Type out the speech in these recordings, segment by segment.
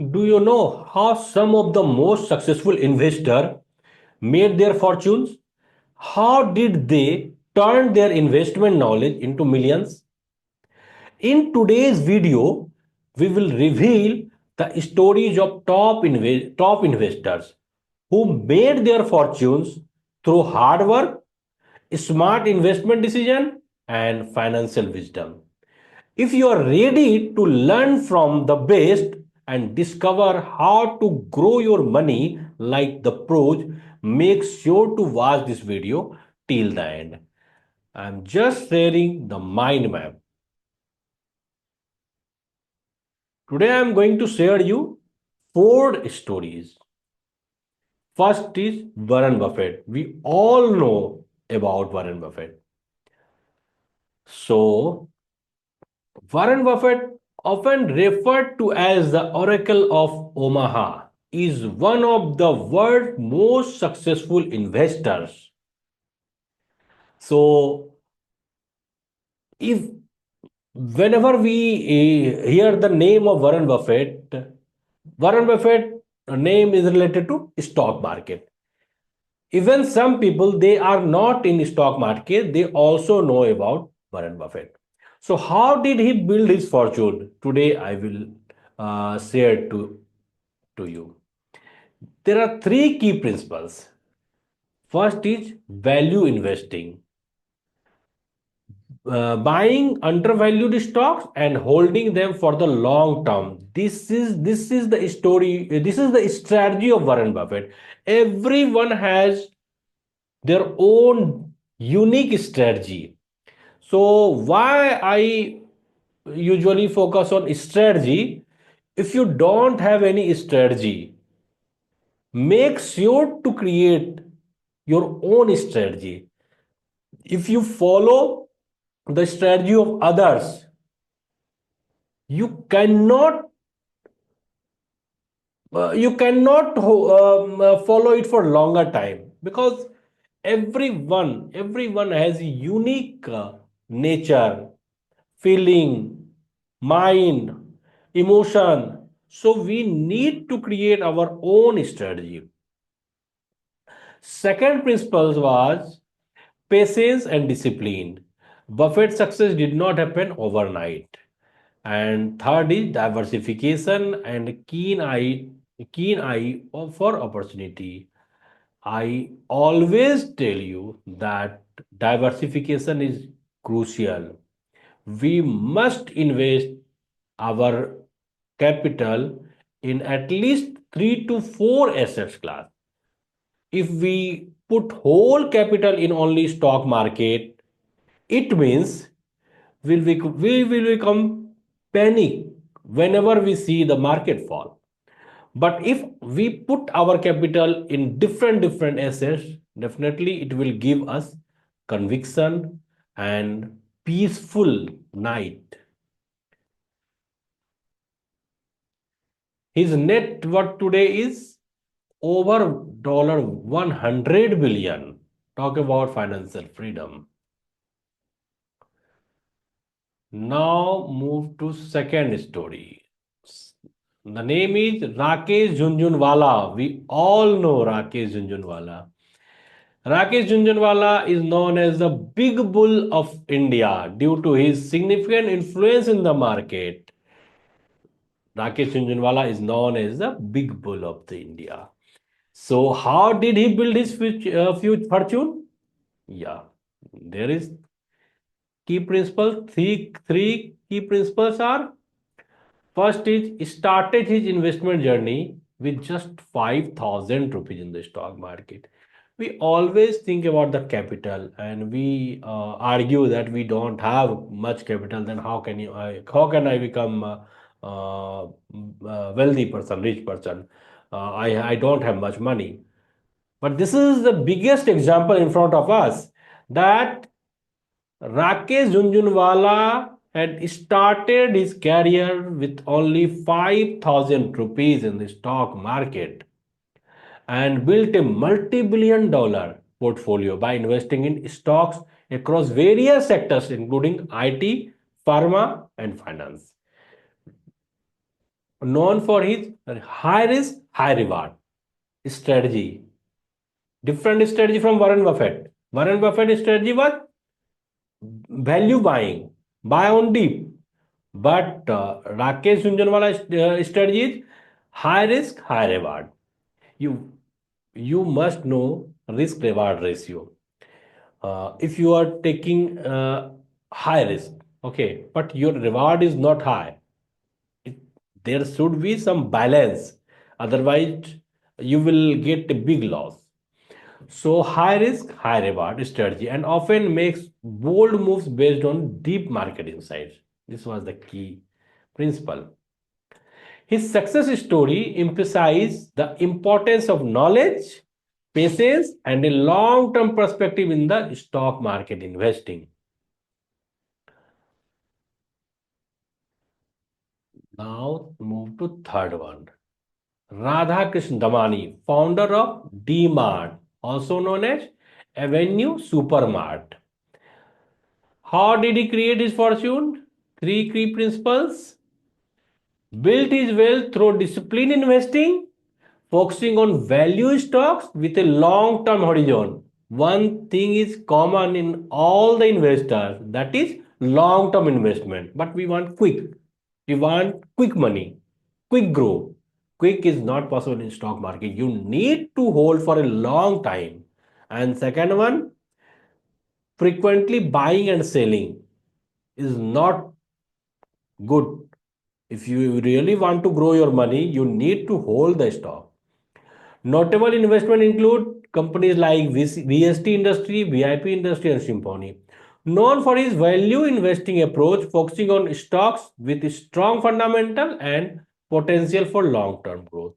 Do you know how some of the most successful investors made their fortunes? How did they turn their investment knowledge into millions? In today's video, we will reveal the stories of top investors who made their fortunes through hard work, smart investment decision, and financial wisdom. If you are ready to learn from the best and discover how to grow your money like the pros, make sure to watch this video till the end. I'm just sharing the mind map. Today I'm going to share you four stories. First is Warren Buffett. We all know about Warren Buffett. So Warren Buffett, often referred to as the Oracle of Omaha, is one of the world's most successful investors. So, if whenever we hear the name of Warren Buffett name is related to stock market. Even some people they are not in stock market, they also know about Warren Buffett. So how did he build his fortune? Today I will share to you. There are three key principles. First is value investing, buying undervalued stocks and holding them for the long term. This is the story. This is the strategy of Warren Buffett. Everyone has their own unique strategy. So why I usually focus on strategy? If you don't have any strategy, make sure to create your own strategy. If you follow the strategy of others, you cannot follow it for longer time, because everyone has a unique nature, feeling, mind, emotion. So we need to create our own strategy. Second principle was patience and discipline. Buffett's success did not happen overnight. And third is diversification and keen eye for opportunity. I always tell you that diversification is crucial. We must invest our capital in at least 3 to 4 assets class. If we put whole capital in only stock market, it means we will become panic whenever we see the market fall. But if we put our capital in different assets, definitely it will give us conviction and peaceful night. His net worth today is over $100 billion. Talk about financial freedom. Now move to second story. The name is Rakesh Jhunjhunwala. We all know Rakesh Jhunjhunwala. Rakesh Jhunjhunwala is known as the big bull of India due to his significant influence in the market. Rakesh Jhunjhunwala is known as the big bull of the India. So how did he build his future fortune? Yeah, there is key principles. Three key principles are: first is he started his investment journey with just 5,000 rupees in the stock market. We always think about the capital and we argue that we don't have much capital. Then how can I become wealthy person, rich person? I don't have much money. But this is the biggest example in front of us that Rakesh Jhunjhunwala had started his career with only 5,000 rupees in the stock market and built a multi-billion-dollar portfolio by investing in stocks across various sectors including IT, pharma and finance. known for his high risk, high reward strategy. Different strategy from Warren Buffett. Warren Buffett's strategy was value buying, buy on deep. But Rakesh Jhunjhunwala strategy is high risk, high reward. You you must know risk reward ratio. If you are taking high risk, okay, but your reward is not high, it, there should be some balance. Otherwise, you will get a big loss. So high risk, high reward strategy and often makes bold moves based on deep market insights. This was the key principle. His success story emphasized the importance of knowledge, patience, and a long-term perspective in the stock market investing. Now move to third one. Radhakrishnan Damani, founder of D-Mart, also known as Avenue Supermart. How did he create his fortune? Three key principles. Built his wealth through disciplined investing, focusing on value stocks with a long term horizon. One thing is common in all the investors, that is long term investment. But we want quick. We want quick money, quick growth. Quick is not possible in stock market. You need to hold for a long time. And second one, frequently buying and selling is not good. If you really want to grow your money, you need to hold the stock. Notable investment include companies like VST Industry, VIP Industry, and Symphony. Known for his value investing approach, focusing on stocks with strong fundamental and potential for long-term growth.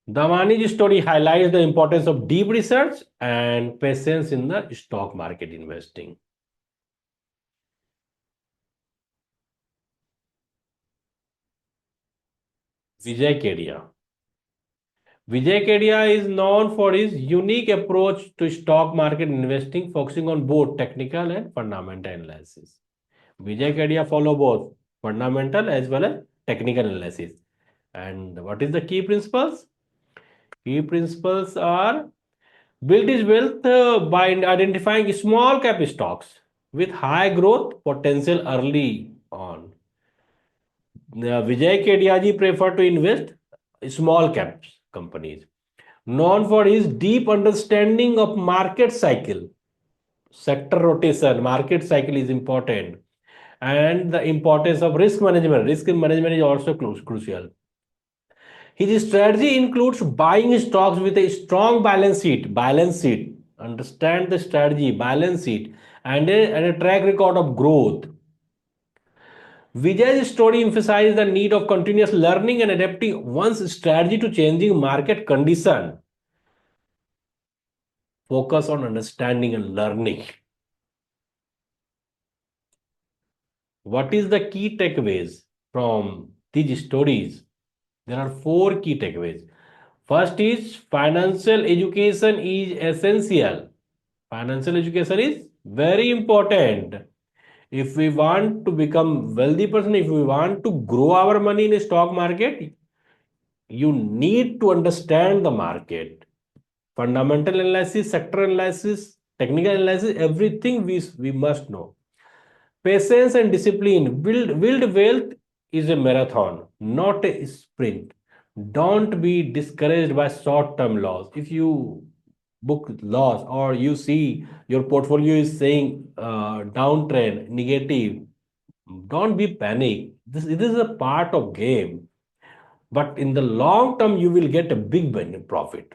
Damani's story highlights the importance of deep research and patience in the stock market investing. Vijay Kedia. Vijay Kedia is known for his unique approach to stock market investing, focusing on both technical and fundamental analysis. Vijay Kedia follow both fundamental as well as technical analysis. And what is the key principles? Key principles are build his wealth by identifying small cap stocks with high growth potential early on. Vijay Kedia ji prefer to invest small caps companies known for his deep understanding of market cycle, sector rotation, market cycle is important, and the importance of risk management. Risk management is also crucial. His strategy includes buying stocks with a strong balance sheet, understand the strategy, balance sheet, and a track record of growth. Vijay's story emphasizes the need of continuous learning and adapting one's strategy to changing market condition. Focus on understanding and learning. What is the key takeaways from these stories? There are four key takeaways. First is financial education is essential. Financial education is very important. If we want to become wealthy person, if we want to grow our money in the stock market, you need to understand the market. Fundamental analysis, sector analysis, technical analysis, everything we must know. Patience and discipline. Build wealth is a marathon, not a sprint. Don't be discouraged by short-term loss. If you book loss or you see your portfolio is saying downtrend, negative, don't be panic. This is a part of game. But in the long term, you will get a big profit.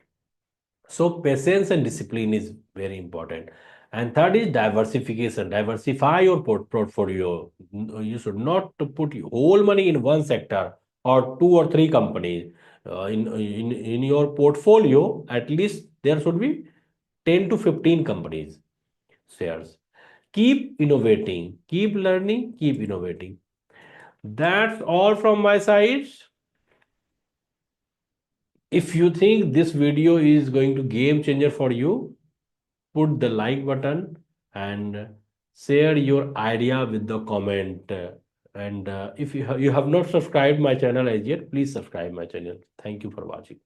So patience and discipline is very important. And third is diversification. Diversify your portfolio. You should not to put your whole money in one sector or two or three companies. In your portfolio, at least there should be 10 to 15 companies shares. Keep innovating, keep learning, keep innovating. That's all from my side. If you think this video is going to game changer for you, put the like button and share your idea with the comment And if you have not subscribed my channel as yet, please subscribe my channel. Thank you for watching.